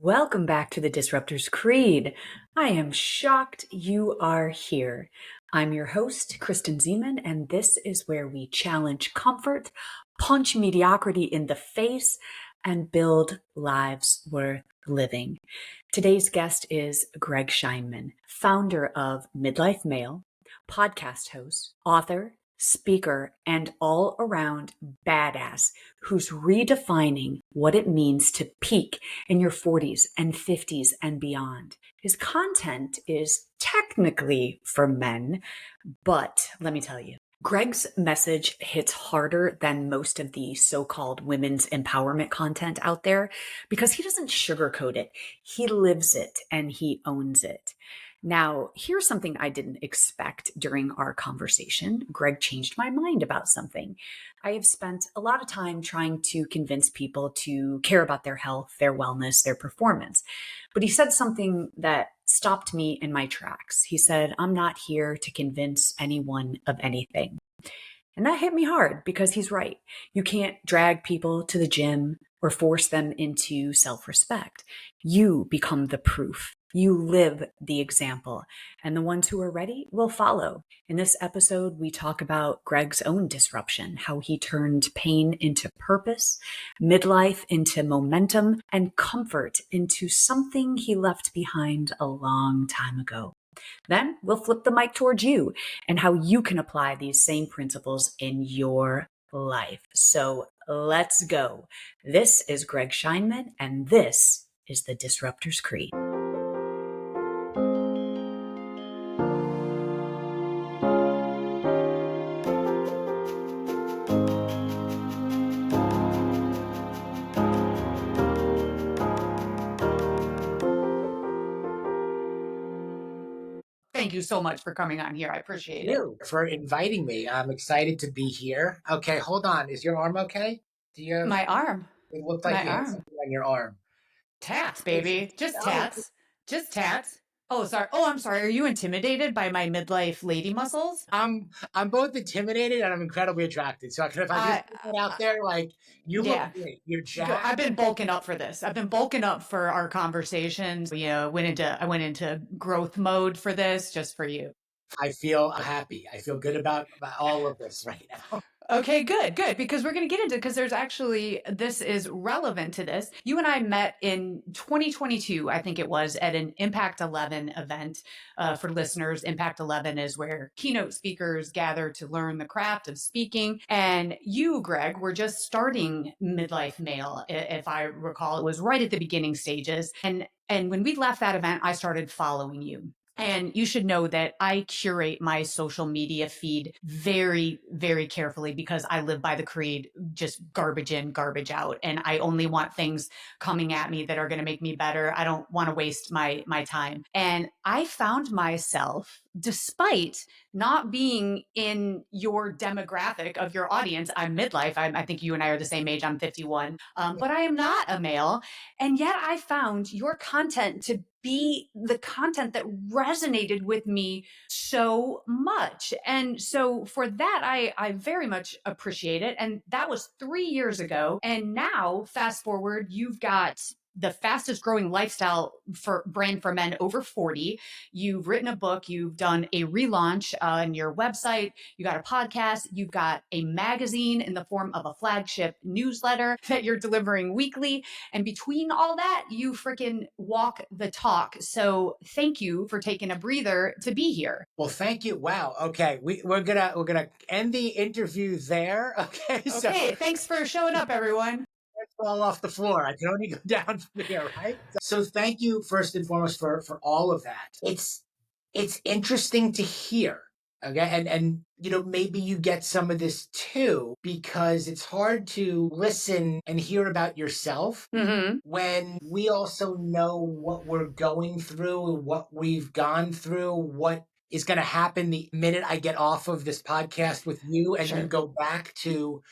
Welcome back to the Disruptor's Creed. I am shocked you are here. I'm your host, Kristen Zeman, and this is where we challenge comfort, punch mediocrity in the face, and build lives worth living. Today's guest is Greg Scheinman, founder of Midlife Male, podcast host, author, speaker, and all around badass who's redefining what it means to peak in your 40s and 50s and beyond. His content is technically for men, but let me tell you, Greg's message hits harder than most of the so-called women's empowerment content out there because he doesn't sugarcoat it. He lives it and he owns it. Now, here's something I didn't expect during our conversation. Greg changed my mind about something. I have spent a lot of time trying to convince people to care about their health, their wellness, their performance. But he said something that stopped me in my tracks. He said, "I'm not here to convince anyone of anything." And that hit me hard because he's right. You can't drag people to the gym or force them into self-respect. You become the proof. You live the example, and the ones who are ready will follow. In this episode, we talk about Greg's own disruption, how he turned pain into purpose, midlife into momentum, and comfort into something he left behind a long time ago. Then we'll flip the mic towards you and how you can apply these same principles in your life. So let's go. This is Greg Scheinman, and this is the Disruptor's Creed. Thank you so much for coming on here. I appreciate it. You for inviting me. I'm excited to be here. Okay, hold on. Is your arm okay? Do you have, My arm. it looked like My you had arm. something on your arm. Tats, baby. Just Oh, tats. Just tats. Oh, sorry. Oh, I'm sorry. Are you intimidated by my midlife lady muscles? I'm both intimidated and I'm incredibly attracted. So if I just put that out there, like you Yeah. look great. You're I've jacked. been bulking up for this. I've been bulking up for our conversations. I went into growth mode for this just for you. I feel happy. I feel good about all of this right now. Okay, good, because we're going to get into, because this is relevant to this. You and I met in 2022, I think it was, at an Impact 11 event. For listeners, Impact 11 is where keynote speakers gather to learn the craft of speaking. And you, Greg, were just starting Midlife Male, if I recall. It was right at the beginning stages. And when we left that event, I started following you. And you should know that I curate my social media feed very, very carefully because I live by the creed, just garbage in, garbage out. And I only want things coming at me that are going to make me better. I don't want to waste my time. And I found myself, despite not being in your demographic of your audience, I'm midlife. I think you and I are the same age. I'm 51, but I am not a male. And yet I found your content to be the content that resonated with me so much. And so for that, I very much appreciate it. And that was 3 years ago. And now, fast forward, you've got the fastest growing lifestyle for brand for men over 40. You've written a book, you've done a relaunch on your website, you got a podcast, you've got a magazine in the form of a flagship newsletter that you're delivering weekly. And between all that, you freaking walk the talk. So thank you for taking a breather to be here. Well, thank you. Wow. Okay, we're gonna end the interview there. Okay. So Okay, thanks for showing up, everyone. let's fall off the floor. I can only go down from here, right? So thank you first and foremost for all of that. It's interesting to hear. Okay. And maybe you get some of this too, because it's hard to listen and hear about yourself when we also know what we're going through, what we've gone through, what is going to happen the minute I get off of this podcast with you and Sure. you go back to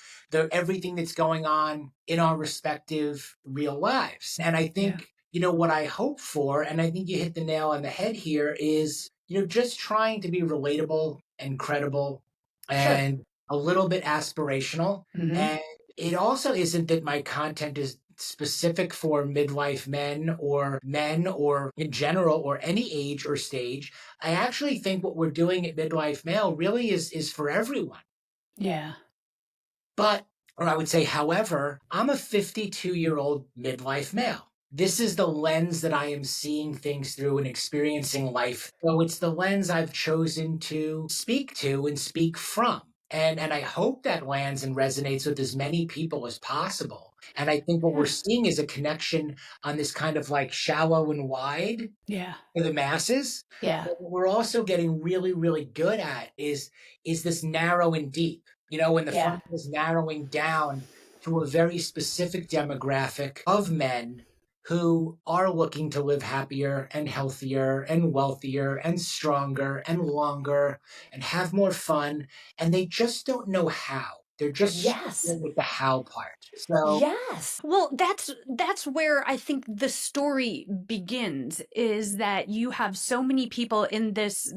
everything that's going on in our respective real lives. And I think, what I hope for, and I think you hit the nail on the head here, is, just trying to be relatable and credible and a little bit aspirational. Mhm. And it also isn't that my content is specific for midlife men or in general or any age or stage. I actually think what we're doing at Midlife Male really is for everyone. Yeah. But, or I would say, however, I'm a 52-year-old midlife male. This is the lens that I am seeing things through and experiencing life. So it's the lens I've chosen to speak to and speak from. And I hope that lands and resonates with as many people as possible. And I think what we're seeing is a connection on this kind of like shallow and wide Yeah. for the masses. Yeah. But what we're also getting really, really good at is this narrow and deep. When the Yeah. funnel is narrowing down to a very specific demographic of men who are looking to live happier and healthier and wealthier and stronger and longer and have more fun. And they just don't know how. They're just Yes. struggling with the how part. So Yes. Well, that's where I think the story begins, is that you have so many people in this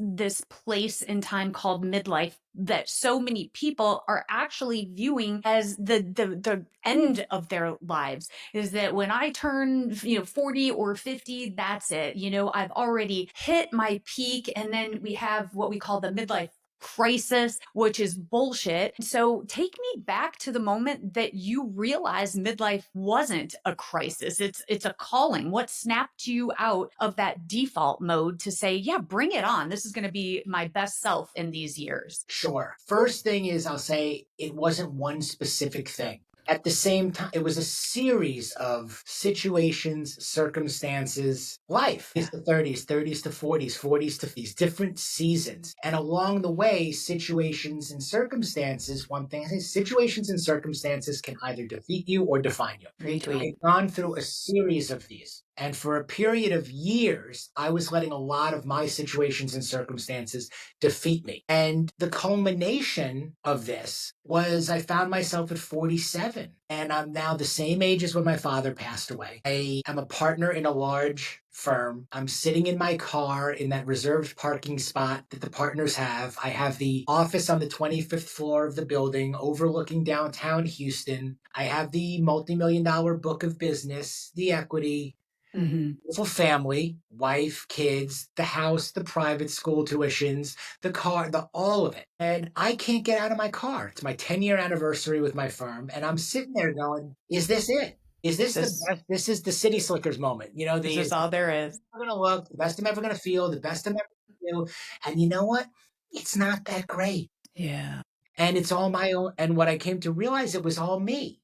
place in time called midlife that so many people are actually viewing as the end of their lives. Is that when I turn 40 or 50, that's it. I've already hit my peak, and then we have what we call the midlife crisis, which is bullshit. So take me back to the moment that you realized midlife wasn't a crisis. It's a calling. What snapped you out of that default mode to say, yeah, bring it on. This is going to be my best self in these years. sure. First thing is, I'll say it wasn't one specific thing. At the same time, it was a series of situations, circumstances, life. It's the 30s, 30s to 40s, 40s to 50s, different seasons. And along the way, situations and circumstances, one thing I say, situations and circumstances can either defeat you or define you. Retweet. I've gone through a series of these. And for a period of years, I was letting a lot of my situations and circumstances defeat me. And the culmination of this was I found myself at 47, and I'm now the same age as when my father passed away. I am a partner in a large firm. I'm sitting in my car in that reserved parking spot that the partners have. I have the office on the 25th floor of the building overlooking downtown Houston. I have the multi-million-dollar book of business, the equity, beautiful family, wife, kids, the house, the private school tuitions, the car, all of it. And I can't get out of my car. It's my 10-year anniversary with my firm. And I'm sitting there going, is this it? Is this the best? This is the City Slickers moment. This is all there is. I'm going to look, the best I'm ever going to feel, the best I'm ever going to do. And you know what? It's not that great. Yeah. And it's all my own. And what I came to realize, it was all me.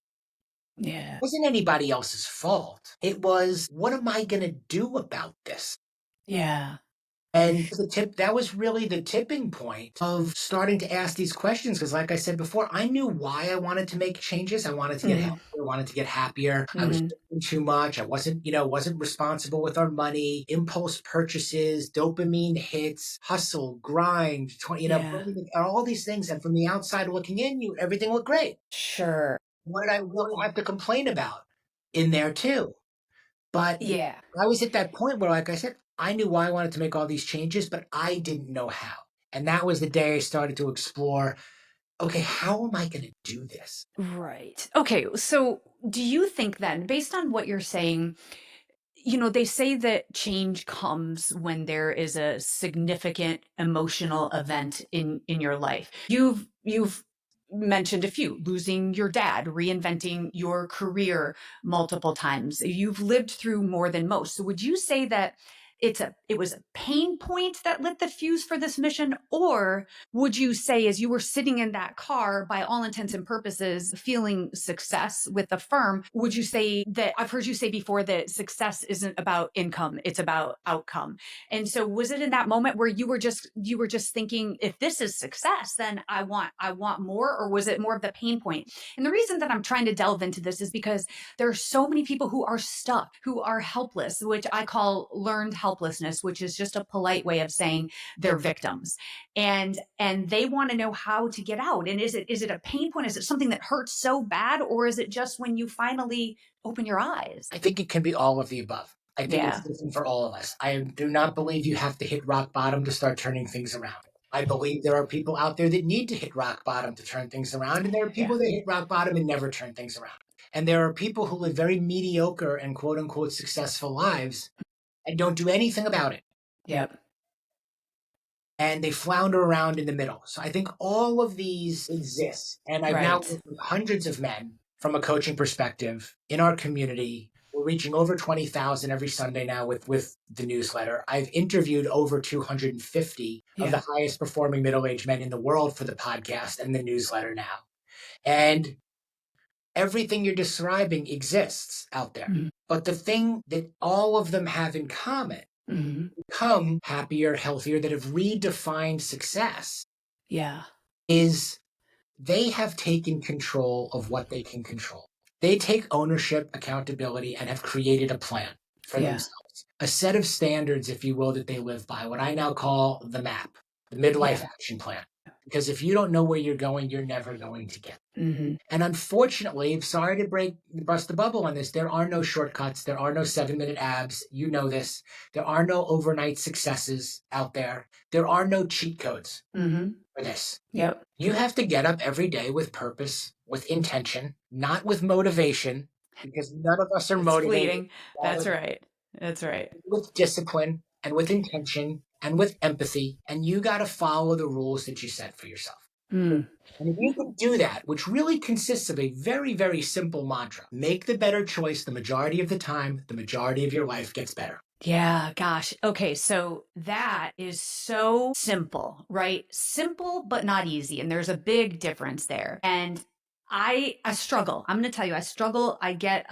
Yeah. It wasn't anybody else's fault. It was, what am I going to do about this? Yeah. And that was really the tipping point of starting to ask these questions. Because like I said before, I knew why I wanted to make changes. I wanted to get healthier, wanted to get happier. I was doing too much. I wasn't responsible with our money, impulse purchases, dopamine hits, hustle, grind, all these things. And from the outside looking in, everything looked great. Sure. What did I really have to complain about in there too? But Yeah. I was at that point where, like I said, I knew why I wanted to make all these changes, but I didn't know how. And that was the day I started to explore, okay, how am I going to do this? Right. Okay. So do you think then, based on what you're saying, they say that change comes when there is a significant emotional event in your life. You've mentioned a few: losing your dad, reinventing your career multiple times. You've lived through more than most. So would you say that it was a pain point that lit the fuse for this mission? Or would you say, as you were sitting in that car, by all intents and purposes, feeling success with the firm, would you say that, I've heard you say before that success isn't about income, it's about outcome. And so was it in that moment where you were just thinking, if this is success, then I want more? Or was it more of the pain point? And the reason that I'm trying to delve into this is because there are so many people who are stuck, who are helpless, which I call learned helplessness, which is just a polite way of saying they're victims. And they want to know how to get out. And is it a pain point? Is it something that hurts so bad? Or is it just when you finally open your eyes? I think it can be all of the above. I think it's different for all of us. I do not believe you have to hit rock bottom to start turning things around. I believe there are people out there that need to hit rock bottom to turn things around. And there are people that hit rock bottom and never turn things around. And there are people who live very mediocre and quote unquote successful lives and don't do anything about it. Yep. And they flounder around in the middle. So I think all of these exist. And I've now worked with hundreds of men from a coaching perspective in our community. We're reaching over 20,000 every Sunday now with the newsletter. I've interviewed over 250 of the highest performing middle-aged men in the world for the podcast and the newsletter now. And everything you're describing exists out there. Mm-hmm. But the thing that all of them have in common, become happier, healthier, that have redefined success, is they have taken control of what they can control. They take ownership, accountability, and have created a plan for themselves. A set of standards, if you will, that they live by, what I now call the MAP, the Midlife Action Plan. Because if you don't know where you're going, you're never going to get. And unfortunately, sorry to bust the bubble on this, there are no shortcuts. There are no 7-minute abs. You know this. There are no overnight successes out there. There are no cheat codes for this. You have to get up every day with purpose, with intention, not with motivation, because none of us are motivated. Fleeting. That's right. That's right. With discipline and with intention and with empathy, and you got to follow the rules that you set for yourself. And if you can do that, which really consists of a very, very simple mantra, make the better choice the majority of the time, the majority of your life gets better. Yeah, gosh. Okay, so that is so simple, right? Simple, but not easy. And there's a big difference there. And I struggle. I'm going to tell you, I struggle. I get,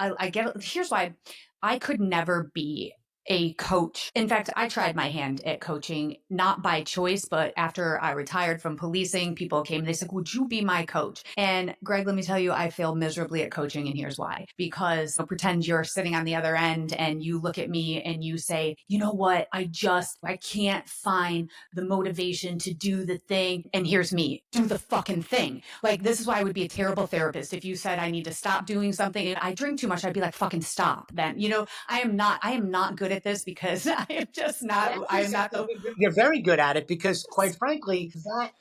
here's why I could never be a coach. In fact, I tried my hand at coaching, not by choice, but after I retired from policing, people came and they said, would you be my coach? And Greg, let me tell you, I fail miserably at coaching. And here's why. Because pretend you're sitting on the other end and you look at me and you say, you know what? I can't find the motivation to do the thing. And here's me, do the fucking thing. Like, this is why I would be a terrible therapist. If you said I need to stop doing something and I drink too much, I'd be like, fucking stop. Then, I am not good at this because I am just not. You're very good at it because, quite frankly,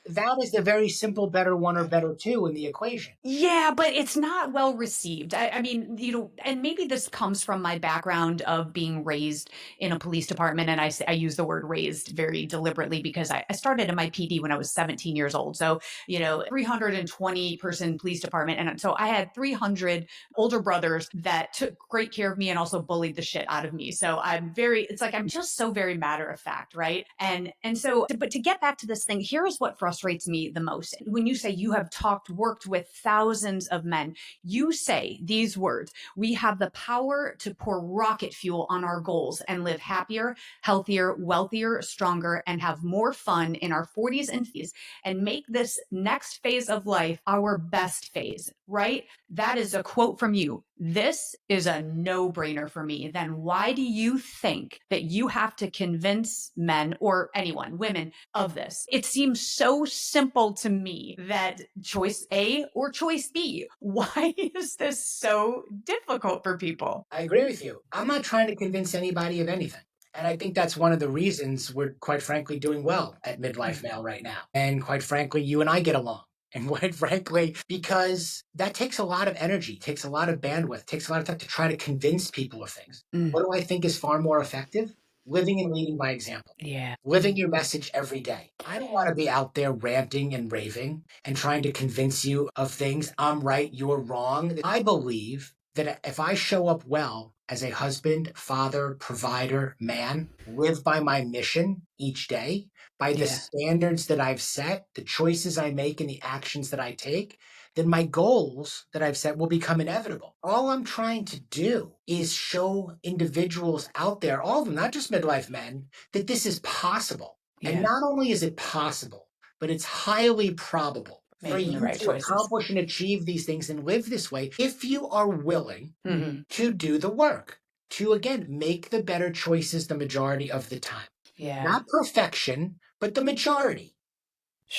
that is the very simple better one or better two in the equation. Yeah, but it's not well received. I mean, and maybe this comes from my background of being raised in a police department, and I use the word raised very deliberately because I started in my PD when I was 17 years old. So 320 person police department, and so I had 300 older brothers that took great care of me and also bullied the shit out of me. So I'm just so very matter of fact, right? And so, but to get back to this thing, here's what frustrates me the most. When you say you have worked with thousands of men, you say these words: we have the power to pour rocket fuel on our goals and live happier, healthier, wealthier, stronger, and have more fun in our 40s and 50s and make this next phase of life our best phase, right? That is a quote from you. This is a no-brainer for me. Then why do you think that you have to convince men or anyone, women, of this? It seems so simple to me that choice A or choice B. Why is this so difficult for people? I agree with you. I'm not trying to convince anybody of anything. And I think that's one of the reasons we're, quite frankly, doing well at Midlife Male right now. And quite frankly, you and I get along. And quite frankly, because that takes a lot of energy, takes a lot of bandwidth, takes a lot of time to try to convince people of things. What do I think is far more effective? Living and leading by example. Yeah. Living your message every day. I don't want to be out there ranting and raving and trying to convince you of things. I'm right, you're wrong. I believe that if I show up well as a husband, father, provider, man, live by my mission each day, by the standards that I've set, the choices I make and the actions that I take, then my goals that I've set will become inevitable. All I'm trying to do is show individuals out there, all of them, not just midlife men, that this is possible. And not only is it possible, but it's highly probable for you to accomplish and achieve these things and live this way if you are willing to do the work, to, again, make the better choices the majority of the time. Not perfection, but the majority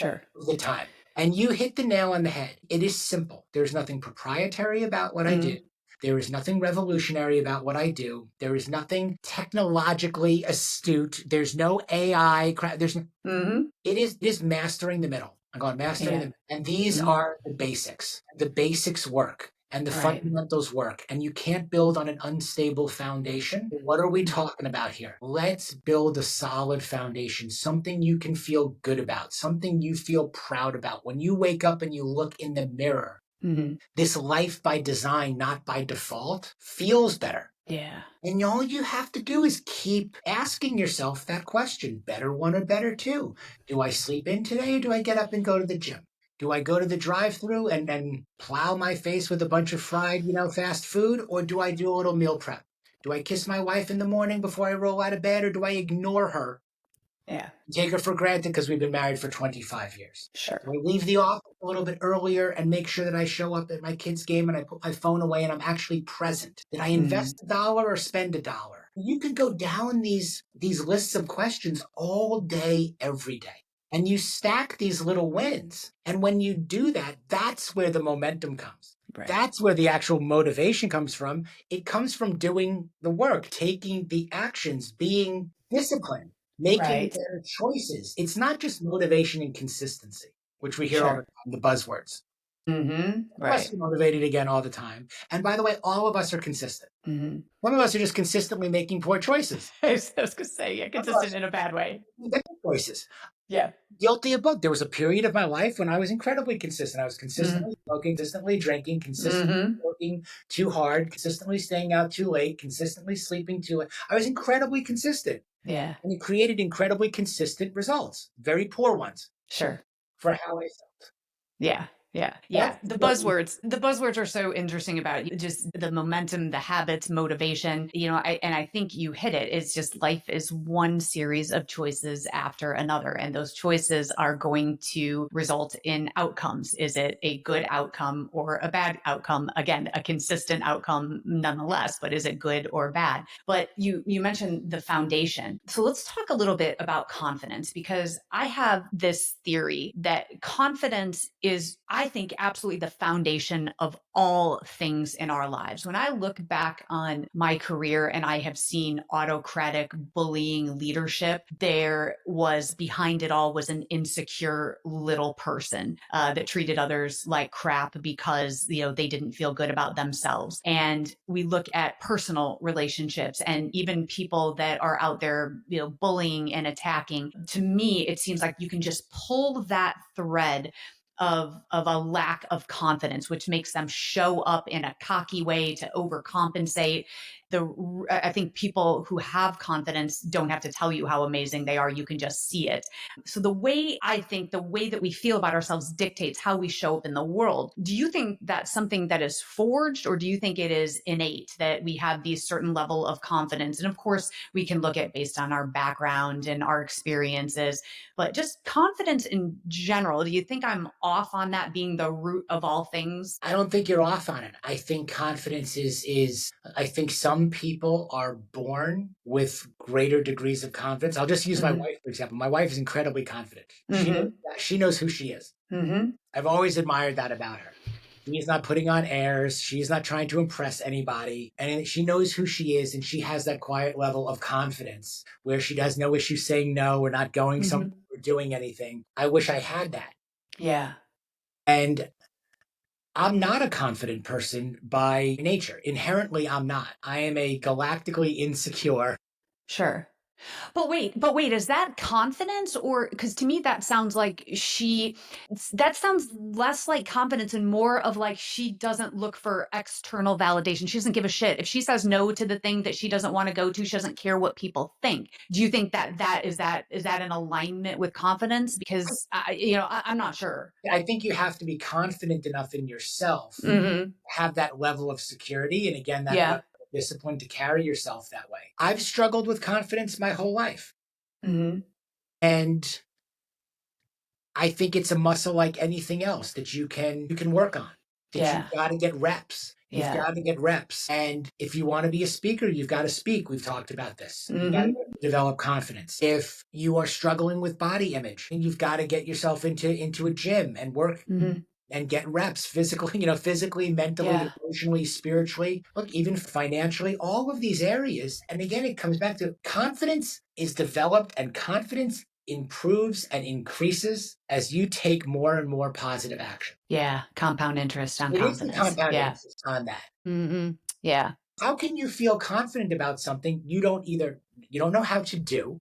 of the time. And you hit the nail on the head. It is simple. There's nothing proprietary about what I do. There is nothing revolutionary about what I do. There is nothing technologically astute. There's no AI. It is mastering the middle. I'm going mastering the middle. And these are the basics. The basics work. and the Right. fundamentals work, and you can't build on an unstable foundation, what are we talking about here? Let's build a solid foundation, something you can feel good about, something you feel proud about. When you wake up and you look in the mirror, Mhm. this life by design, not by default, feels better. Yeah. And all you have to do is keep asking yourself that question, better one or better two. Do I sleep in today or do I get up and go to the gym? Do I go to the drive-through and plow my face with a bunch of fried, fast food, or do I do a little meal prep? Do I kiss my wife in the morning before I roll out of bed, or do I ignore her, Yeah. take her for granted because we've been married for 25 years? Sure. Do I leave the office a little bit earlier and make sure that I show up at my kid's game and I put my phone away and I'm actually present? Did I invest $1 or spend $1? You could go down these lists of questions all day, every day. And you stack these little wins. And when you do that, that's where the momentum comes. Right. That's where the actual motivation comes from. It comes from doing the work, taking the actions, being disciplined, making Right. better choices. It's not just motivation and consistency, which we hear all the Sure. time, the buzzwords. Mhm. All of us Right. are motivated again all the time. And by the way, all of us are consistent. Mhm. Some of us are just consistently making poor choices. I was gonna say, yeah, Some of us consistent in a bad way. are making better choices. Yeah. Guilty of both. There was a period of my life when I was incredibly consistent. I was consistently smoking, consistently drinking, consistently Mhm. working too hard, consistently staying out too late, consistently sleeping too late. I was incredibly consistent. Yeah. And it created incredibly consistent results, very poor ones, Sure. for how I felt. Yeah. Yeah. Yeah. That's what we The buzzwords are so interesting about just the momentum, the habits, motivation, I think you hit it. It's just life is one series of choices after another. And those choices are going to result in outcomes. Is it a good outcome or a bad outcome? Again, a consistent outcome nonetheless, but is it good or bad? But you mentioned the foundation. So let's talk a little bit about confidence, because I have this theory that confidence is, I think, absolutely the foundation of all things in our lives. When I look back on my career and I have seen autocratic bullying leadership, there was behind it all was an insecure little person that treated others like crap because they didn't feel good about themselves. And we look at personal relationships and even people that are out there bullying and attacking. To me, it seems like you can just pull that thread of a lack of confidence, which makes them show up in a cocky way to overcompensate. I think people who have confidence don't have to tell you how amazing they are. You can just see it. So the way that we feel about ourselves dictates how we show up in the world. Do you think that's something that is forged, or do you think it is innate that we have these certain level of confidence? And of course, we can look at based on our background and our experiences, but just confidence in general. Do you think I'm off on that being the root of all things? I don't think you're off on it. I think confidence is I think some people are born with greater degrees of confidence. I'll just use my wife, for example. My wife is incredibly confident. She knows who she is. I've always admired that about her. She's not putting on airs. She's not trying to impress anybody. And she knows who she is, and she has that quiet level of confidence where she has no issue saying no or not going somewhere or doing anything. I wish I had that. Yeah. And I'm not a confident person by nature. Inherently, I'm not. I am a galactically insecure. Sure. But wait, is that confidence? Or because to me that sounds like that sounds less like confidence and more of like she doesn't look for external validation. She doesn't give a shit. If she says no to the thing that she doesn't want to go to, she doesn't care what people think. Do you think that is that in alignment with confidence? Because I'm not sure. I think you have to be confident enough in yourself, have that level of security, and again, that level of discipline to carry yourself that way. I've struggled with confidence my whole life. And I think it's a muscle like anything else that you can work on. That you've got to get reps. You've got to get reps. And if you want to be a speaker, you've got to speak. We've talked about this. You've got to develop confidence. If you are struggling with body image, you've got to get yourself into a gym and work and get reps physically, mentally, emotionally, spiritually, look, even financially, all of these areas. And again, it comes back to confidence is developed and confidence improves and increases as you take more and more positive action. Yeah. Compound interest on It is the confidence. compound Yeah. interest on that. Mm-hmm. Yeah. How can you feel confident about something you don't know how to do?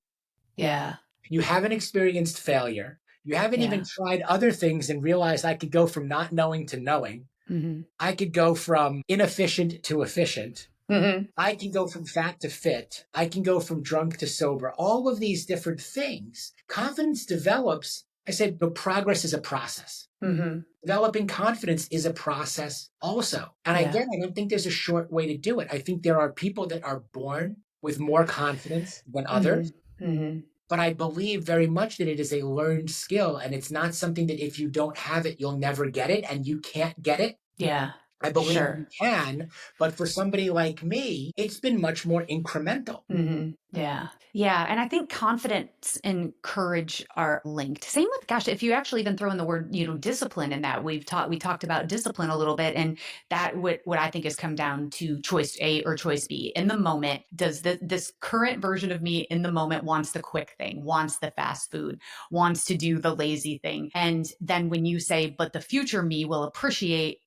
Yeah. You haven't experienced failure. You haven't even Yeah. tried other things and realized I could go from not knowing to knowing. Mm-hmm. I could go from inefficient to efficient. Mm-hmm. I can go from fat to fit. I can go from drunk to sober. All of these different things. Confidence develops. I said, but progress is a process. Mm-hmm. Developing confidence is a process also. And Yeah. again, I don't think there's a short way to do it. I think there are people that are born with more confidence than others. Mm-hmm. Mm-hmm. But I believe very much that it is a learned skill. And it's not something that if you don't have it, you'll never get it and you can't get it. Yeah. I believe Sure. you can, but for somebody like me, it's been much more incremental. Mm-hmm. Yeah. Yeah. And I think confidence and courage are linked. Same with, gosh, if you actually even throw in the word, discipline in that, we talked about discipline a little bit. And that what I think has come down to choice A or choice B. In the moment, does this current version of me in the moment wants the quick thing, wants the fast food, wants to do the lazy thing. And then when you say, but the future me will appreciate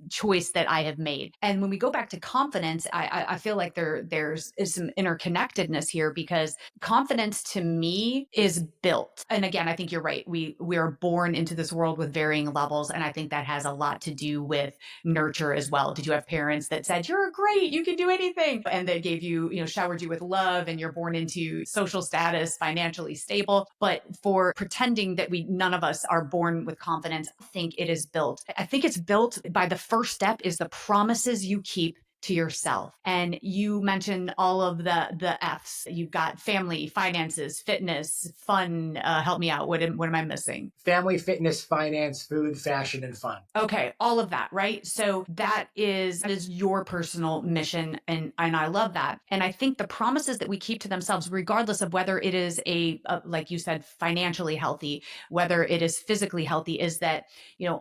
choice that I have made. And when we go back to confidence, I feel like there's some interconnectedness here, because confidence to me is built. And again, I think you're right. We are born into this world with varying levels. And I think that has a lot to do with nurture as well. Did you have parents that said, you're great, you can do anything, and that gave you, showered you with love, and you're born into social status, financially stable? But for pretending that none of us are born with confidence, I think it is built. I think it's built by the first step is the promises you keep to yourself. And you mentioned all of the F's. You've got family, finances, fitness, fun. Help me out. What am I missing? Family, fitness, finance, food, fashion, and fun. Okay, all of that, right? So that is your personal mission, and I love that. And I think the promises that we keep to themselves, regardless of whether it is like you said, financially healthy, whether it is physically healthy, is that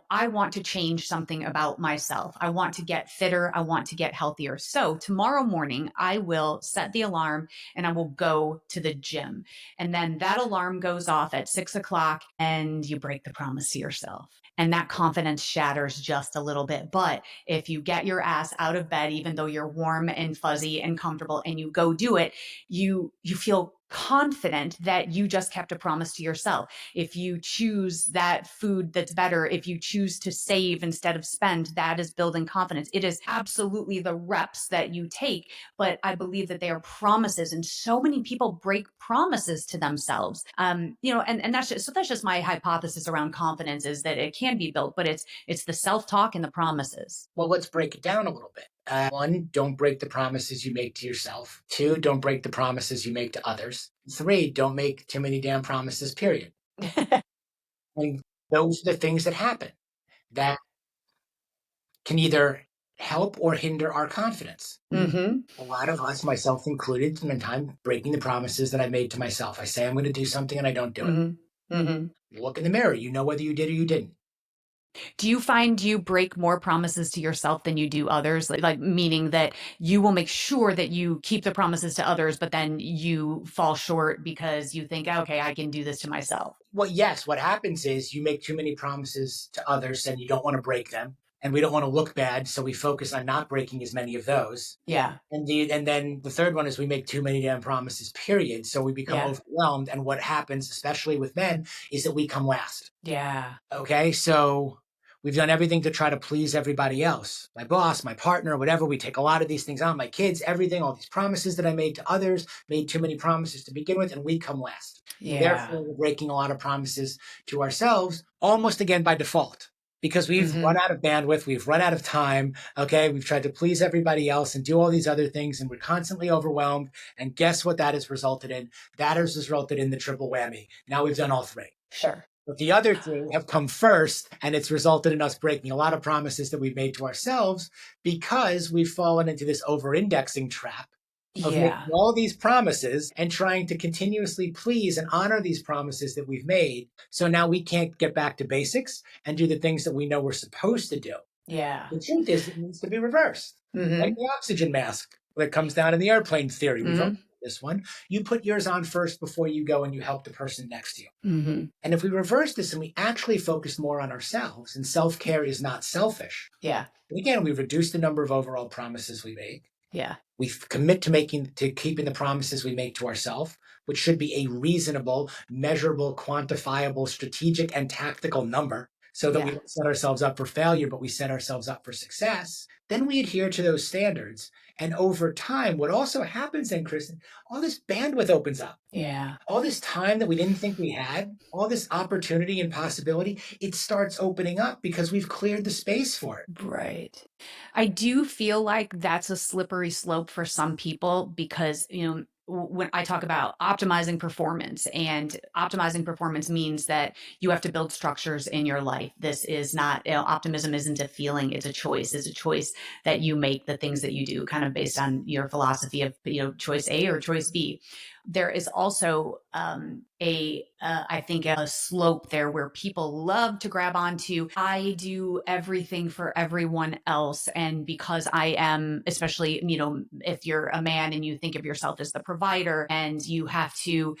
I want to change something about myself. I want to get fitter. I want to get healthier. So tomorrow morning, I will set the alarm and I will go to the gym. And then that alarm goes off at 6 o'clock, and you break the promise to yourself. And that confidence shatters just a little bit. But if you get your ass out of bed, even though you're warm and fuzzy and comfortable, and you go do it, you feel confident that you just kept a promise to yourself. If you choose that food that's better, if you choose to save instead of spend, that is building confidence. It is absolutely the reps that you take, but I believe that they are promises, and so many people break promises to themselves. And that's just my hypothesis around confidence, is that it can be built, but it's the self-talk and the promises. Well, let's break it down a little bit. One, don't break the promises you make to yourself. Two, don't break the promises you make to others. Three, don't make too many damn promises, period. And those are the things that happen that can either help or hinder our confidence. Mm-hmm. A lot of us, myself included, spend time breaking the promises that I made to myself. I say I'm going to do something and I don't do it. Mm-hmm. Mm-hmm. You look in the mirror, you know whether you did or you didn't. Do you find you break more promises to yourself than you do others? Like meaning that you will make sure that you keep the promises to others, but then you fall short because you think, okay, I can do this to myself. Well, yes, what happens is you make too many promises to others and you don't want to break them. And we don't want to look bad, so we focus on not breaking as many of those. Yeah. And then the third one is we make too many damn promises, period. So we become overwhelmed. And what happens, especially with men, is that we come last. Yeah. Okay, so we've done everything to try to please everybody else. My boss, my partner, whatever. We take a lot of these things on, my kids, everything, all these promises that I made to others, made too many promises to begin with, and we come last. Yeah. Therefore, we're breaking a lot of promises to ourselves, almost again by default. Because we've run out of bandwidth, we've run out of time, okay? We've tried to please everybody else and do all these other things, and we're constantly overwhelmed. And guess what that has resulted in? That has resulted in the triple whammy. Now we've done all three. Sure. But the other two have come first, and it's resulted in us breaking a lot of promises that we've made to ourselves because we've fallen into this over-indexing trap of making all these promises and trying to continuously please and honor these promises that we've made. So now we can't get back to basics and do the things that we know we're supposed to do. Yeah. The truth is it needs to be reversed. Mm-hmm. Like the oxygen mask that comes down in the airplane theory. We've this one. You put yours on first before you go and you help the person next to you. Mm-hmm. And if we reverse this and we actually focus more on ourselves, and self-care is not selfish. Yeah. And again, we reduce the number of overall promises we make. Yeah. We commit to keeping the promises we make to ourselves, which should be a reasonable, measurable, quantifiable, strategic, and tactical number, so that we don't set ourselves up for failure, but we set ourselves up for success. Then we adhere to those standards. And over time, what also happens then, Kristen, all this bandwidth opens up. Yeah. All this time that we didn't think we had, all this opportunity and possibility, it starts opening up because we've cleared the space for it. Right. I do feel like that's a slippery slope for some people because, when I talk about optimizing performance, and optimizing performance means that you have to build structures in your life. This is not, optimism isn't a feeling, it's a choice. It's a choice that you make the things that you do kind of based on your philosophy of, choice A or choice B. There is also I think a slope there where people love to grab onto, I do everything for everyone else. And because I am, especially, if you're a man and you think of yourself as the provider and you have to,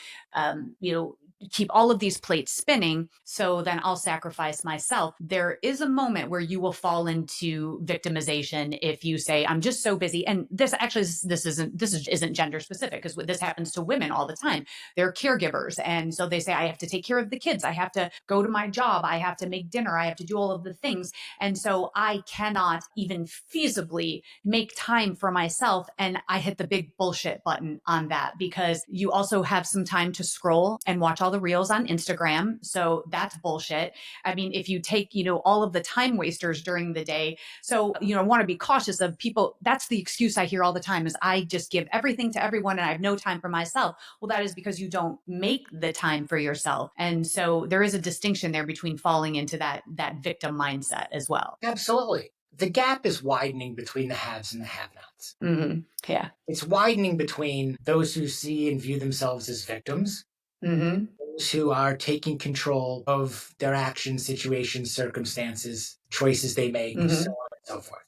keep all of these plates spinning, so then I'll sacrifice myself. There is a moment where you will fall into victimization if you say, I'm just so busy. And this isn't gender specific, because this happens to women all the time. They're caregivers. And so they say, I have to take care of the kids. I have to go to my job. I have to make dinner. I have to do all of the things. And so I cannot even feasibly make time for myself. And I hit the big bullshit button on that, because you also have some time to scroll and watch all the reels on Instagram. So that's bullshit. I mean, if you take, all of the time wasters during the day. So, I want to be cautious of people. That's the excuse I hear all the time, is I just give everything to everyone and I have no time for myself. Well, that is because you don't make the time for yourself. And so there is a distinction there between falling into that victim mindset as well. Absolutely. The gap is widening between the haves and the have-nots. Mm-hmm. Yeah. It's widening between those who see and view themselves as victims, Mm-hmm. those who are taking control of their actions, situations, circumstances, choices they make, Mm-hmm. so on and so forth.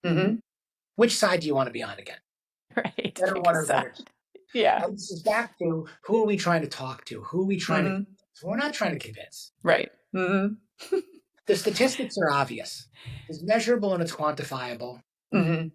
Mm-hmm. Which side do you want to be on again? Right. Better one or better? Yeah. And this is back to, who are we trying to talk to? Who are we trying Mm-hmm. to convince? We're not trying to convince. Right. Mm-hmm. The statistics are obvious. It's measurable and it's quantifiable. Mm-hmm. And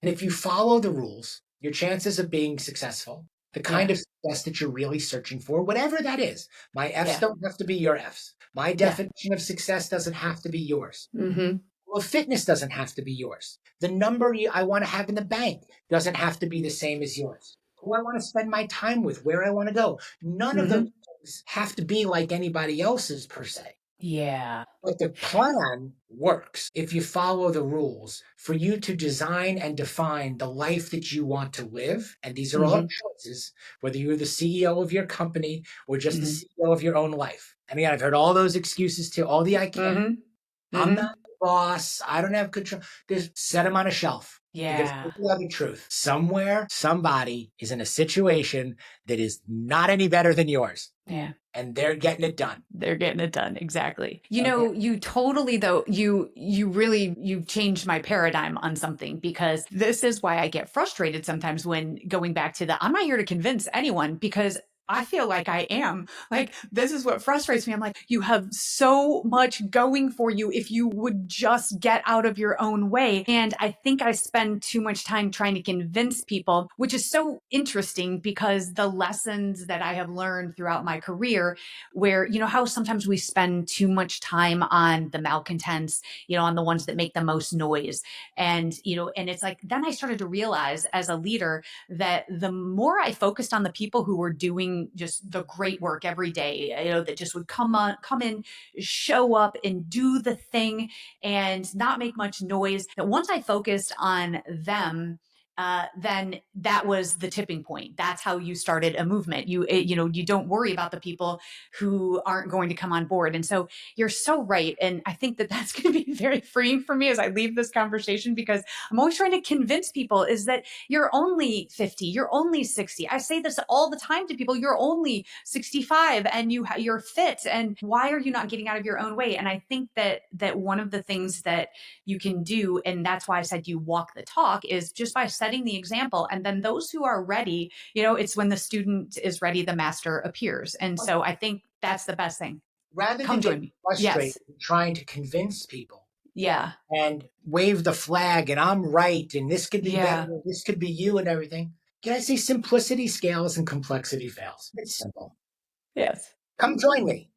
if you follow the rules, your chances of being successful, the kind of success that you're really searching for, whatever that is, my F's don't have to be your F's. My definition of success doesn't have to be yours. Mm-hmm. Well, fitness doesn't have to be yours. The number I want to have in the bank doesn't have to be the same as yours. Who I want to spend my time with, where I want to go. None of those things have to be like anybody else's per se. Yeah. But the plan works if you follow the rules for you to design and define the life that you want to live. And these are all choices, whether you're the CEO of your company or just the CEO of your own life. And again, I've heard all those excuses too, all the I can't. I'm not the boss. I don't have control. Just set them on a shelf. Yeah. Because here's the other truth. Somewhere, somebody is in a situation that is not any better than yours. Yeah. And they're getting it done. They're getting it done. Exactly. You totally, though, you've changed my paradigm on something, because this is why I get frustrated sometimes when going back to I'm not here to convince anyone, because I feel like I am. Like, this is what frustrates me. I'm like, you have so much going for you if you would just get out of your own way. And I think I spend too much time trying to convince people, which is so interesting, because the lessons that I have learned throughout my career, where, how sometimes we spend too much time on the malcontents, on the ones that make the most noise. And, and it's like, then I started to realize as a leader that the more I focused on the people who were doing just the great work every day, that just would come in, show up and do the thing and not make much noise, that once I focused on them, then that was the tipping point. That's how you started a movement. You don't worry about the people who aren't going to come on board. And so you're so right. And I think that that's going to be very freeing for me as I leave this conversation, because I'm always trying to convince people is that you're only 50, you're only 60. I say this all the time to people. You're only 65 and you're fit. And why are you not getting out of your own way? And I think that one of the things that you can do, and that's why I said you walk the talk, is just by setting setting the example. And then those who are ready, it's when the student is ready, the master appears. And so I think that's the best thing. Rather Come than join get me. frustrated Yes. trying to convince people Yeah. and wave the flag and I'm right and this could be Yeah. better, this could be you and everything. Can I say simplicity scales and complexity fails? It's simple. Yes. Come join me.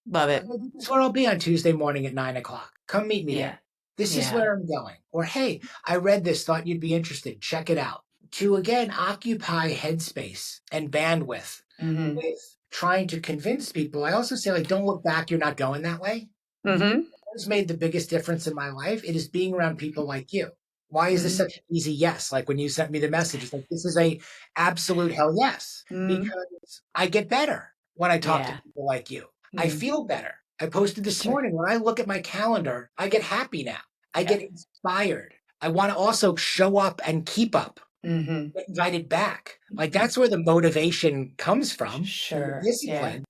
Love it. This is where I'll be on Tuesday morning at 9 o'clock. Come meet me Yeah. there. This is Yeah. where I'm going. Or, hey, I read this, thought you'd be interested. Check it out. To again occupy headspace and bandwidth Mm-hmm. with trying to convince people. I also say, like, don't look back. You're not going that way. Mm-hmm. What's made the biggest difference in my life? It is being around people like you. Why is this such an easy yes? Like when you sent me the message, it's like, this is a absolute hell yes, because I get better when I talk to Yeah. people like you. I feel better. I posted this morning, when I look at my calendar, I get happy now. I get inspired. I want to also show up and keep up, get invited back. Like that's where the motivation comes from, and the Sure. discipline.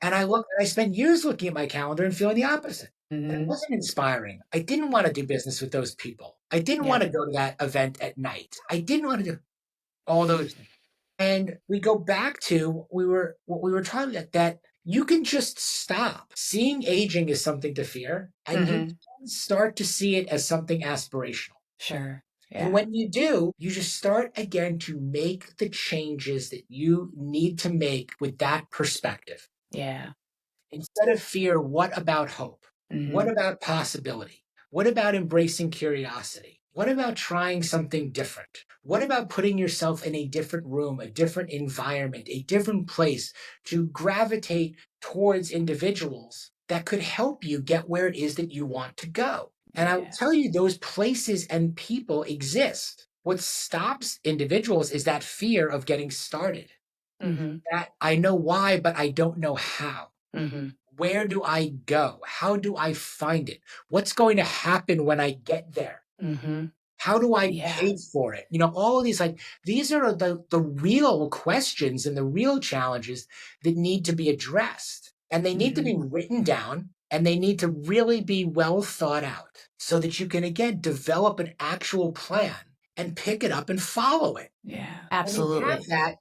And I spent years looking at my calendar and feeling the opposite. It wasn't inspiring. I didn't want to do business with those people. I didn't want to go to that event at night. I didn't want to do all those things. And we go back to what we were talking about, that you can just stop seeing aging as something to fear, and you can start to see it as something aspirational. Sure. And when you do, you just start again to make the changes that you need to make with that perspective. Yeah. Instead of fear, what about hope? What about possibility? What about embracing curiosity? What about trying something different? What about putting yourself in a different room, a different environment, a different place to gravitate towards individuals that could help you get where it is that you want to go? And I will tell you, those places and people exist. What stops individuals is that fear of getting started. That I know why, but I don't know how. Where do I go? How do I find it? What's going to happen when I get there? How do I pay for it? All of these, like, these are the real questions and the real challenges that need to be addressed. And they need to be written down, and they need to really be well thought out so that you can, again, develop an actual plan and pick it up and follow it. Yeah. When you have that,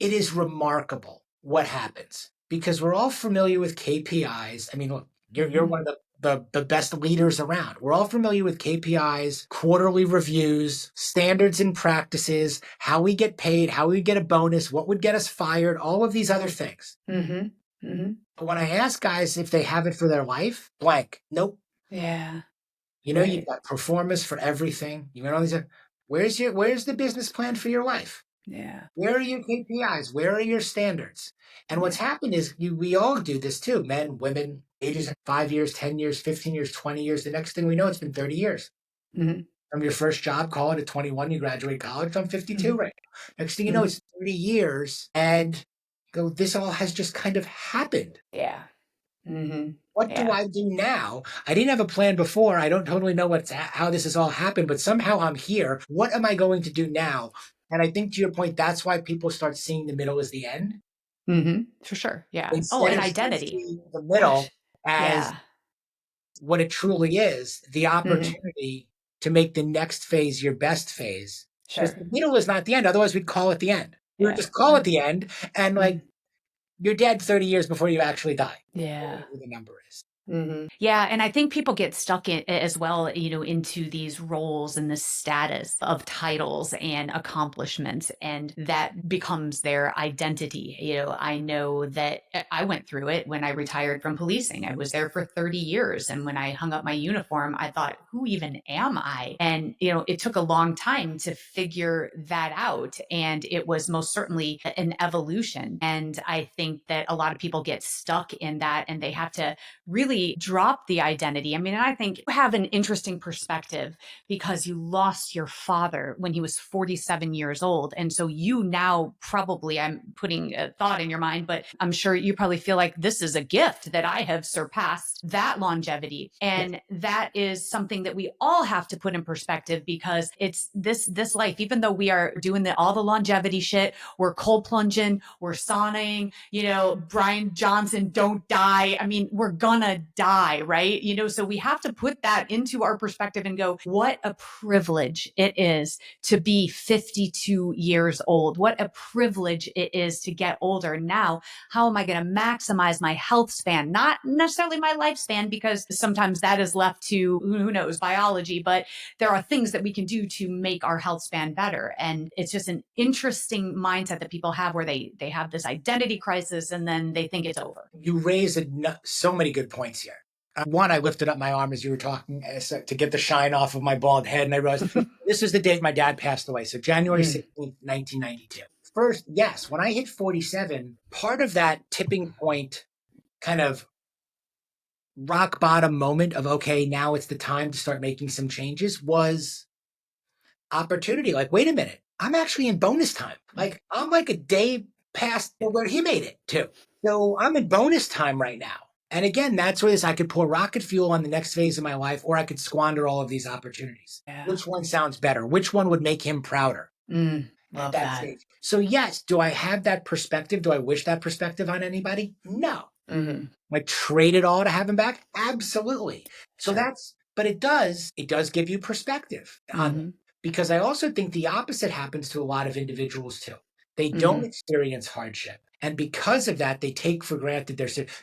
it is remarkable what happens, because we're all familiar with KPIs. I mean, look, you're one of the best leaders around. We're all familiar with KPIs, quarterly reviews, standards and practices, how we get paid, how we get a bonus, what would get us fired, all of these other things. But when I ask guys if they have it for their life, blank, nope. Yeah. You've got performance for everything. You know, all these. Where's the business plan for your life? Yeah. Where are your KPIs? Where are your standards? And what's happened is we all do this too. Men, women, ages 5 years, 10 years, 15 years, 20 years. The next thing we know, it's been 30 years. From your first job, call it at 21, you graduate college. I'm 52 right now. Next thing you know, it's 30 years. And go, this all has just kind of happened. Yeah. What do I do now? I didn't have a plan before. I don't totally know how this has all happened, but somehow I'm here. What am I going to do now? And I think, to your point, that's why people start seeing the middle as the end. For sure. Yeah. Instead And of identity. seeing the middle as what it truly is, the opportunity to make the next phase your best phase. Because the middle is not the end. Otherwise, we'd call it the end. We would just call it the end, and like, you're dead 30 years before you actually die. Yeah. Whatever the number is. Yeah. And I think people get stuck in as well, into these roles and this status of titles and accomplishments, and that becomes their identity. I know that I went through it when I retired from policing. I was there for 30 years. And when I hung up my uniform, I thought, who even am I? And, it took a long time to figure that out. And it was most certainly an evolution. And I think that a lot of people get stuck in that, and they have to really drop the identity. I mean, I think you have an interesting perspective because you lost your father when he was 47 years old. And so you now probably, I'm putting a thought in your mind, but I'm sure you probably feel like this is a gift that I have surpassed that longevity. And that is something that we all have to put in perspective, because it's this life, even though we are doing all the longevity shit, we're cold plunging, we're sauning, Brian Johnson, don't die. I mean, we're gonna die, right? So we have to put that into our perspective and go, what a privilege it is to be 52 years old. What a privilege it is to get older. Now, how am I going to maximize my health span? Not necessarily my lifespan, because sometimes that is left to, who knows, biology, but there are things that we can do to make our health span better. And it's just an interesting mindset that people have, where they have this identity crisis and then they think it's over. You raised so many good points here. One, I lifted up my arm as you were talking to get the shine off of my bald head. And I realized this is the date my dad passed away. So January 16th, 1992. First, yes, when I hit 47, part of that tipping point kind of rock bottom moment of, okay, now it's the time to start making some changes was opportunity. Like, wait a minute, I'm actually in bonus time. Like, I'm like a day past where he made it to. So I'm in bonus time right now. And again, that's where I could pour rocket fuel on the next phase of my life, or I could squander all of these opportunities. Yeah. Which one sounds better? Which one would make him prouder? Love that. Stage? So yes, do I have that perspective? Do I wish that perspective on anybody? No. Like, trade it all to have him back? Absolutely. So but it does give you perspective on, because I also think the opposite happens to a lot of individuals too. They don't experience hardship. And because of that, they take for granted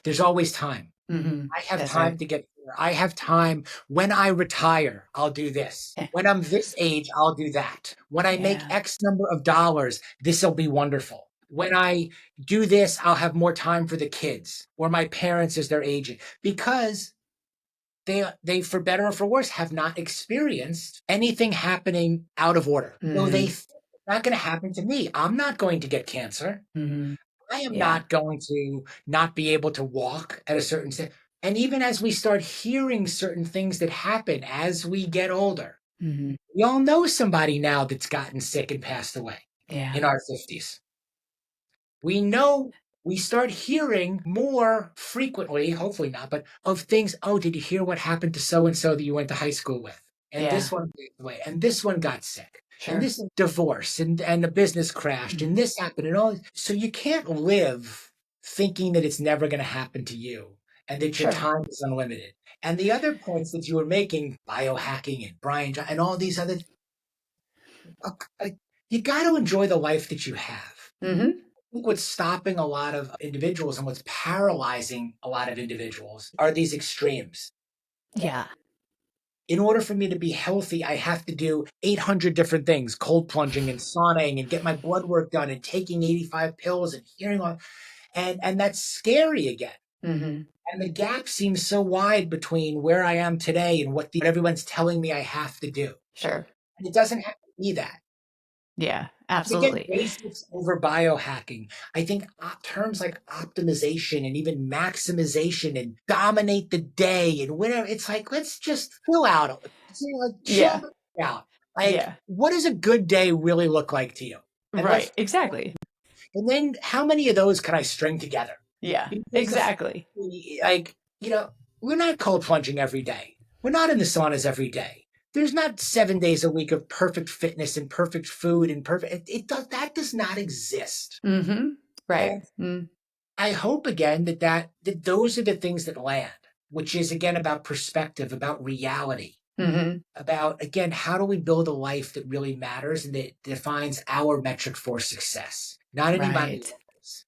there's always time. I have time to get here. I have time. When I retire, I'll do this. When I'm this age, I'll do that. When I make X number of dollars, this will be wonderful. When I do this, I'll have more time for the kids or my parents as they're aging, because they, for better or for worse, have not experienced anything happening out of order. So it's not going to happen to me. I'm not going to get cancer. I am not going to not be able to walk at a certain stage. And even as we start hearing certain things that happen as we get older, we all know somebody now that's gotten sick and passed away in our 50s. We know, we start hearing more frequently, hopefully not, but of things. Oh, did you hear what happened to so-and-so that you went to high school with? And this one passed away, and this one got sick. And this divorce, and the business crashed, and this happened, and all. So you can't live thinking that it's never going to happen to you and that your time is unlimited. And the other points that you were making, biohacking and Brian and all these other, you got to enjoy the life that you have. I think what's stopping a lot of individuals and what's paralyzing a lot of individuals are these extremes. Yeah. In order for me to be healthy, I have to do 800 different things, cold plunging and sauning and get my blood work done and taking 85 pills and hearing on. And that's scary again. And the gap seems so wide between where I am today and what everyone's telling me I have to do. Sure. And it doesn't have to be that. Yeah, absolutely. Again, basics over biohacking. I think terms like optimization and even maximization and dominate the day and whatever. It's like, let's just chill out. Chill out. What does a good day really look like to you? And exactly. And then how many of those can I string together? Yeah, exactly. We're not cold plunging every day. We're not in the saunas every day. There's not 7 days a week of perfect fitness and perfect food and perfect. That does not exist. Right. I hope again that those are the things that land, which is again about perspective, about reality, about again, how do we build a life that really matters and that defines our metric for success, not anybody else's.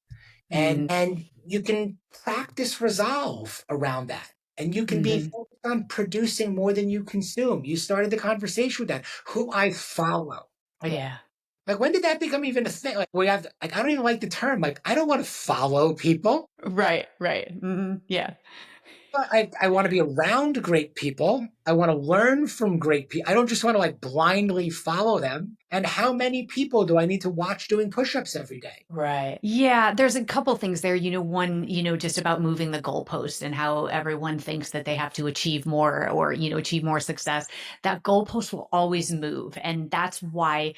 And you can practice resolve around that. And you can be focused on producing more than you consume. You started the conversation with that. Who I follow. Like, when did that become even a thing? Like, I don't even like the term. Like, I don't want to follow people. Right. Yeah. I want to be around great people. I want to learn from great people. I don't just want to blindly follow them. And how many people do I need to watch doing push-ups every day? Right. Yeah. There's a couple things there. One, just about moving the goalpost and how everyone thinks that they have to achieve more or, achieve more success. That goalpost will always move. And that's why,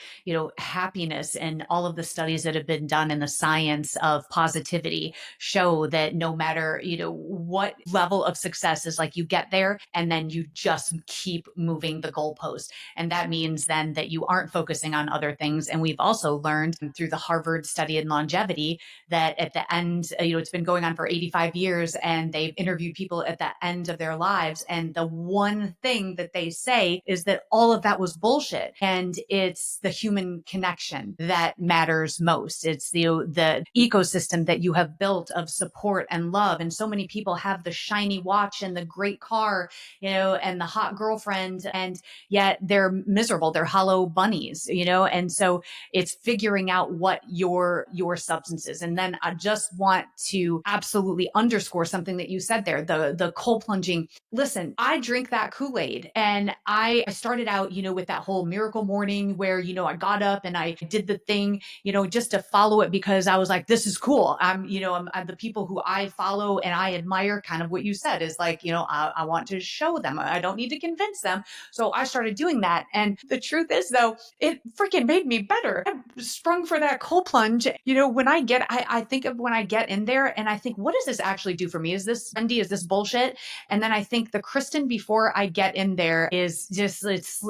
happiness and all of the studies that have been done in the science of positivity show that no matter, what level of success is, like, you get there and then you just keep moving the goalpost. And that means then that you aren't focused focusing on other things. And we've also learned through the Harvard study in longevity that at the end, it's been going on for 85 years, and they've interviewed people at the end of their lives. And the one thing that they say is that all of that was bullshit. And it's the human connection that matters most. It's the ecosystem that you have built of support and love. And so many people have the shiny watch and the great car, and the hot girlfriend, and yet they're miserable. They're hollow bunnies, and so it's figuring out what your substance is. And then I just want to absolutely underscore something that you said there, the cold plunging. Listen, I drink that Kool-Aid, and I started out, with that whole miracle morning where, I got up and I did the thing, just to follow it because I was like, this is cool. I'm the people who I follow and I admire, kind of what you said is like, I want to show them. I don't need to convince them. So I started doing that. And the truth is, though, it freaking made me better. I sprung for that cold plunge. I think of when I get in there and I think, what does this actually do for me? Is this Wendy? Is this bullshit? And then I think the Kristen before I get in there is just,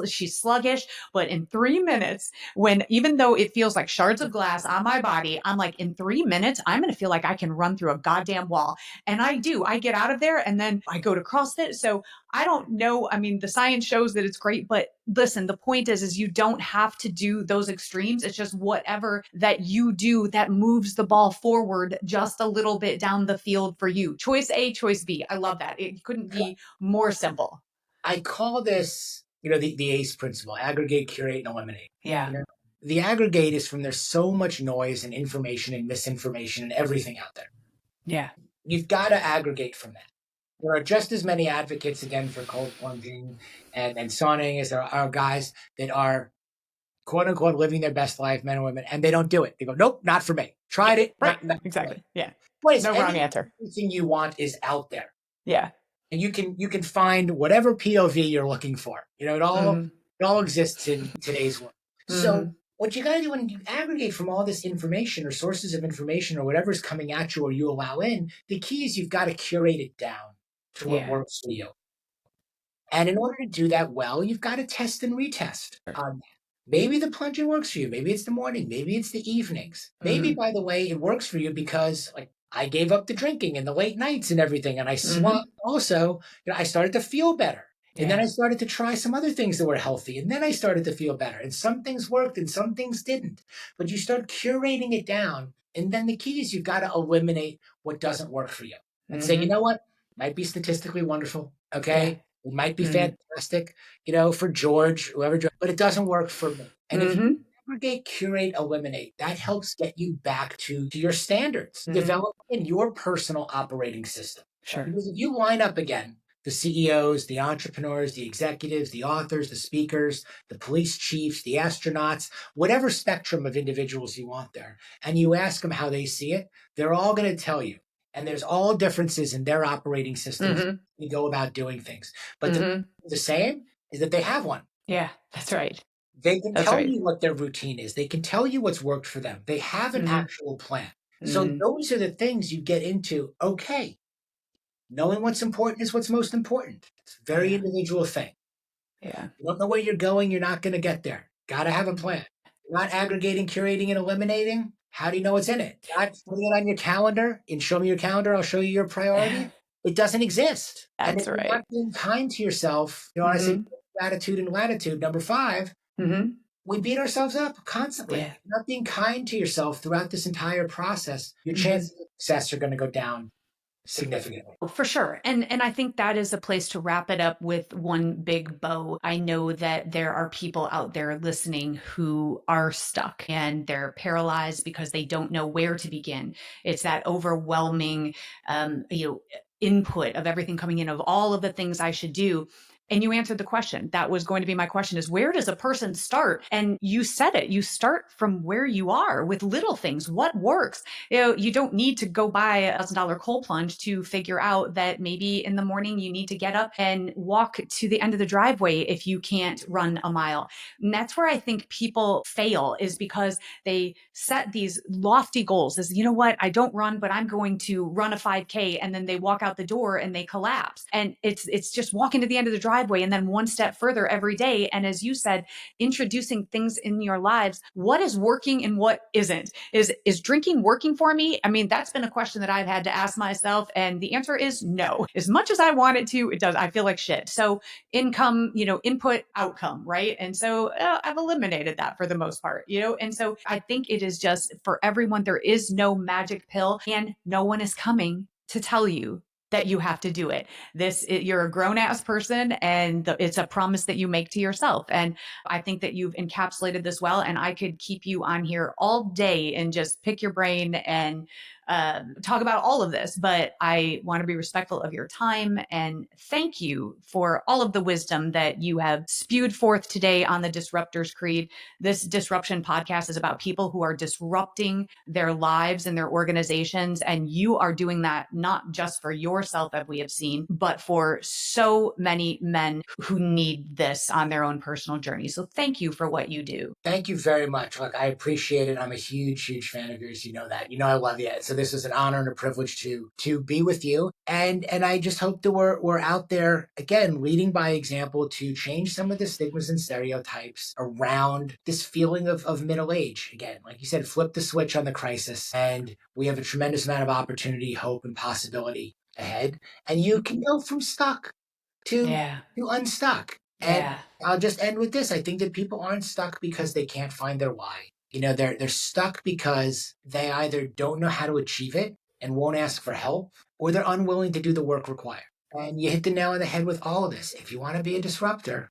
she's sluggish, but in 3 minutes, when even though it feels like shards of glass on my body, I'm like, in 3 minutes, I'm going to feel like I can run through a goddamn wall. And I do. I get out of there and then I go to CrossFit. So I don't know. I mean, the science shows that it's great, but listen, the point is you don't have to do those extremes. It's just whatever that you do that moves the ball forward just a little bit down the field for you. Choice A, choice B. I love that. It couldn't be more simple. I call this, the ACE principle: aggregate, curate, and eliminate. Yeah. The aggregate is from there's so much noise and information and misinformation and everything out there. Yeah. You've got to aggregate from that. There are just as many advocates, again, for cold plunging and sauning as there are guys that are, quote unquote, living their best life, men and women, and they don't do it. They go, nope, not for me. Tried it. Right. Not Exactly. Yeah. No wrong answer. Everything you want is out there. Yeah. And you can find whatever POV you're looking for. It all exists in today's world. So what you got to do when you aggregate from all this information or sources of information or whatever's coming at you or you allow in, the key is you've got to curate it down to what works for you. And in order to do that well, you've got to test and retest. Maybe the plunging works for you. Maybe it's the morning. Maybe it's the evenings. Maybe, by the way, it works for you because I gave up the drinking and the late nights and everything. And I also, I started to feel better. And then I started to try some other things that were healthy. And then I started to feel better. And some things worked and some things didn't. But you start curating it down. And then the key is you've got to eliminate what doesn't work for you. And say, you know what? Might be statistically wonderful. Okay. It might be fantastic, for George, whoever, but it doesn't work for me. And if you aggregate, curate, eliminate, that helps get you back to your standards, developing your personal operating system. Sure. Because if you line up again, the CEOs, the entrepreneurs, the executives, the authors, the speakers, the police chiefs, the astronauts, whatever spectrum of individuals you want there, and you ask them how they see it, they're all going to tell you. And there's all differences in their operating systems. We go about doing things. But the same is that they have one. Yeah, that's right. They can tell you what their routine is. They can tell you what's worked for them. They have an actual plan. So those are the things you get into. Okay. Knowing what's important is what's most important. It's a very individual thing. Yeah. You don't know where you're going, you're not going to get there. Got to have a plan. You're not aggregating, curating, and eliminating. How do you know what's in it? Not putting it on your calendar and show me your calendar, I'll show you your priority. It doesn't exist. That's and if right. You're not being kind to yourself. I say gratitude and latitude. Number 5, we beat ourselves up constantly. Yeah. Not being kind to yourself throughout this entire process, your chances of success are going to go down significantly. For sure. And I think that is a place to wrap it up with one big bow. I know that there are people out there listening who are stuck and they're paralyzed because they don't know where to begin. It's that overwhelming, input of everything coming in, of all of the things I should do. And you answered the question. That was going to be my question, is where does a person start? And you said it. You start from where you are with little things. What works? You don't need to go buy $1,000 cold plunge to figure out that maybe in the morning you need to get up and walk to the end of the driveway if you can't run a mile. And that's where I think people fail, is because they set these lofty goals as, you know what, I don't run, but I'm going to run a 5K. And then they walk out the door and they collapse. And it's just walking to the end of the driveway driveway and then one step further every day. And as you said, introducing things in your lives, what is working and what isn't? Is drinking working for me? I mean, that's been a question that I've had to ask myself. And the answer is no. As much as I want it to, it does. I feel like shit. So income, input, outcome, right? And so I've eliminated that for the most part, and so I think it is just for everyone, there is no magic pill and no one is coming to tell you that you have to do it. You're a grown ass person and it's a promise that you make to yourself. And I think that you've encapsulated this well. And I could keep you on here all day and just pick your brain and talk about all of this, but I want to be respectful of your time and thank you for all of the wisdom that you have spewed forth today on the Disruptors Creed. This disruption podcast is about people who are disrupting their lives and their organizations. And you are doing that not just for yourself, as we have seen, but for so many men who need this on their own personal journey. So thank you for what you do. Thank you very much. Look, I appreciate it. I'm a huge, huge fan of yours. You know that. I love you. So this is an honor and a privilege to be with you. And I just hope that we're out there, again, leading by example to change some of the stigmas and stereotypes around this feeling of middle age. Again, like you said, flip the switch on the crisis. And we have a tremendous amount of opportunity, hope, and possibility ahead. And you can go from stuck to unstuck. And I'll just end with this. I think that people aren't stuck because they can't find their why. They're stuck because they either don't know how to achieve it and won't ask for help, or they're unwilling to do the work required. And you hit the nail on the head with all of this. If you want to be a disruptor,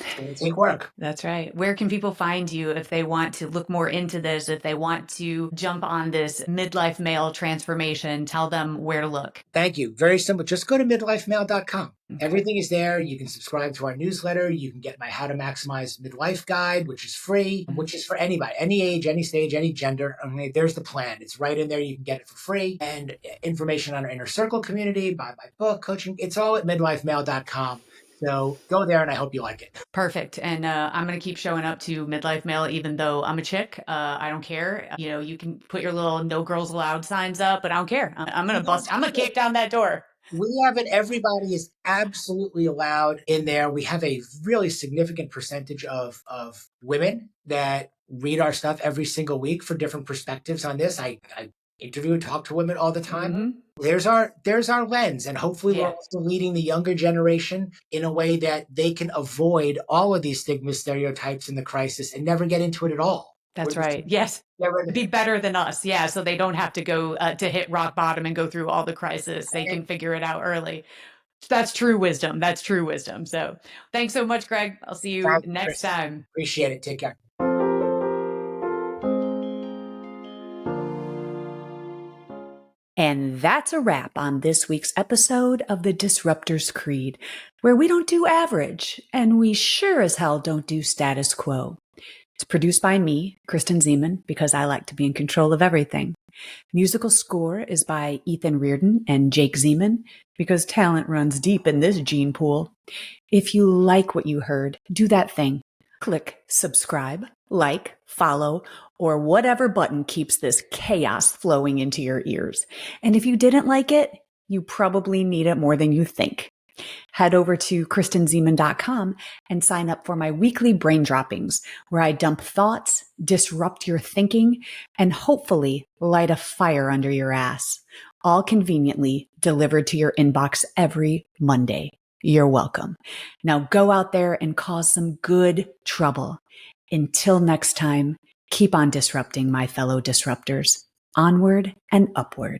it's going to take work. That's right. Where can people find you if they want to look more into this, if they want to jump on this midlife male transformation? Tell them where to look. Thank you. Very simple. Just go to midlifemale.com. Okay. Everything is there. You can subscribe to our newsletter. You can get my How to Maximize Midlife Guide, which is free, which is for anybody, any age, any stage, any gender. I mean, there's the plan. It's right in there. You can get it for free. And information on our Inner Circle community, buy my book, coaching. It's all at midlifemale.com. So go there and I hope you like it. Perfect. And I'm going to keep showing up to Midlife Male, even though I'm a chick. I don't care. You can put your little no girls allowed signs up, but I don't care. I'm going to kick down that door. We have it. Everybody is absolutely allowed in there. We have a really significant percentage of women that read our stuff every single week for different perspectives on this. I interview and talk to women all the time. Mm-hmm. There's our lens, and hopefully we're also leading the younger generation in a way that they can avoid all of these stigmas, stereotypes in the crisis and never get into it at all. That's right. Yes. Be better than us. Yeah. So they don't have to go to hit rock bottom and go through all the crisis. They can figure it out early. That's true wisdom. That's true wisdom. So thanks so much, Greg. I'll see you next time. Appreciate it. Take care. And that's a wrap on this week's episode of the Disruptors Creed, where we don't do average, and we sure as hell don't do status quo. It's produced by me, Kristen Zeman, because I like to be in control of everything. Musical score is by Ethan Reardon and Jake Zeman, because talent runs deep in this gene pool. If you like what you heard, do that thing. Click subscribe, like, follow, or whatever button keeps this chaos flowing into your ears. And if you didn't like it, you probably need it more than you think. Head over to KristenZeman.com and sign up for my weekly brain droppings, where I dump thoughts, disrupt your thinking, and hopefully light a fire under your ass, all conveniently delivered to your inbox every Monday. You're welcome. Now go out there and cause some good trouble. Until next time, keep on disrupting, my fellow disruptors. Onward and upward.